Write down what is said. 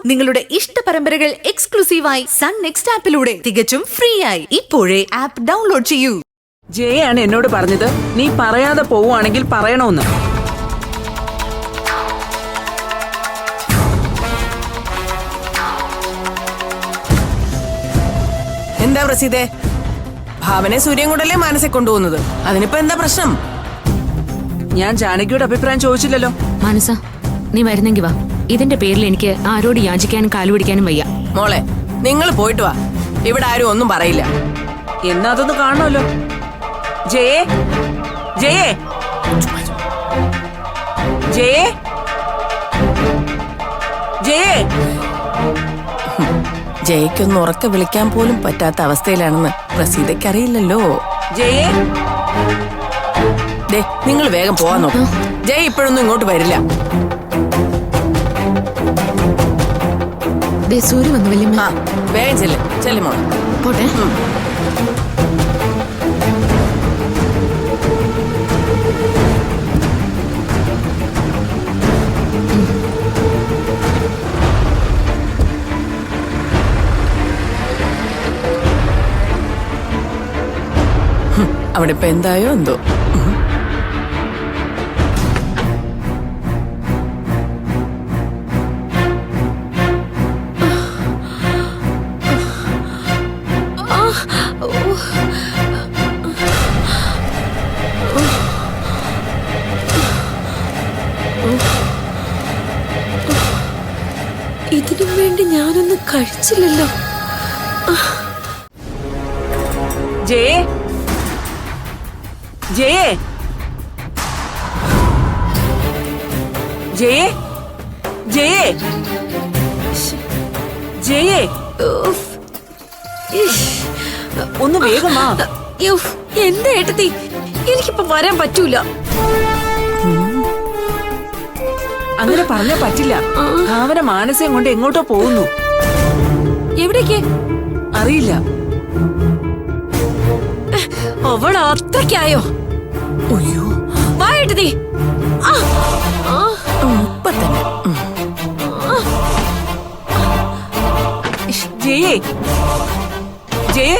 നിങ്ങളുടെ ഇഷ്ട പരമ്പരകൾ എക്സ്ക്ലൂസീവായി സൺ നെക്സ്റ്റ് ആപ്പിലൂടെ തികച്ചും ഫ്രീ ആയി ഇപ്പോഴേ ആപ്പ് ഡൗൺലോഡ് ചെയ്യൂ. ജയാണ് എന്നോട് പറഞ്ഞത് നീ പറയാതെ പോവുകയാണെങ്കിൽ പറയണമെന്ന്. എന്താ പ്രസീതേ, ഭാവനെ സൂര്യൻ കൂടല്ലേ മാനസെ കൊണ്ടുപോകുന്നത്? അതിനിപ്പോ എന്താ പ്രശ്നം? ഞാൻ ജാനകിയുടെ അഭിപ്രായം ചോദിച്ചില്ലല്ലോ. മാനസ, നീ വരുന്നെങ്കി വാ. ഇതിന്റെ പേരിൽ എനിക്ക് ആരോട് യാചിക്കാനും കാലുപിടിക്കാനും വയ്യ. മോളെ, നിങ്ങൾ പോയിട്ട് വാ. ഇവിടെ ആരും ഒന്നും പറയില്ല. എന്നാ അതൊന്ന് കാണണമല്ലോ. ജയേ, ജയേ, ജയേ, ജയേ. ജയക്കൊന്ന് ഉറക്കെ വിളിക്കാൻ പോലും പറ്റാത്ത അവസ്ഥയിലാണെന്ന് പ്രസീതയ്ക്ക് അറിയില്ലല്ലോ. ജയേ, ദേ, നിങ്ങൾ വേഗം പോവാൻ നോക്കും. ജയ ഇപ്പോഴൊന്നും ഇങ്ങോട്ട് വരില്ല. സൂര്യ വന്നു വല്യമ്മ. വേഗം ചെല്ല് മോളെ. പോട്ടെ. അവിടെ ഇപ്പൊ എന്തായോ എന്തോ. ഇതിനു വേണ്ടി ഞാനൊന്നും കഴിച്ചില്ലല്ലോ. ജയേ, ജയേ, ജയേ, ജയേ, ജയേ, ഒന്ന് വേഗം വാ. എന്റെ ഏട്ടത്തി, എനിക്കിപ്പോ വരാൻ പറ്റൂല. അങ്ങനെ പറഞ്ഞാ പറ്റില്ല. ഭാവന മാനസയും കൊണ്ട് എങ്ങോട്ടോ പോകുന്നു. എവിടേക്ക് അറിയില്ല. അവൾ അത്രയ്ക്കായോ? അയ്യോ, വാ ഏട്ടത്തി. ഇപ്പൊ തന്നെ. ജയേ, ജയേ,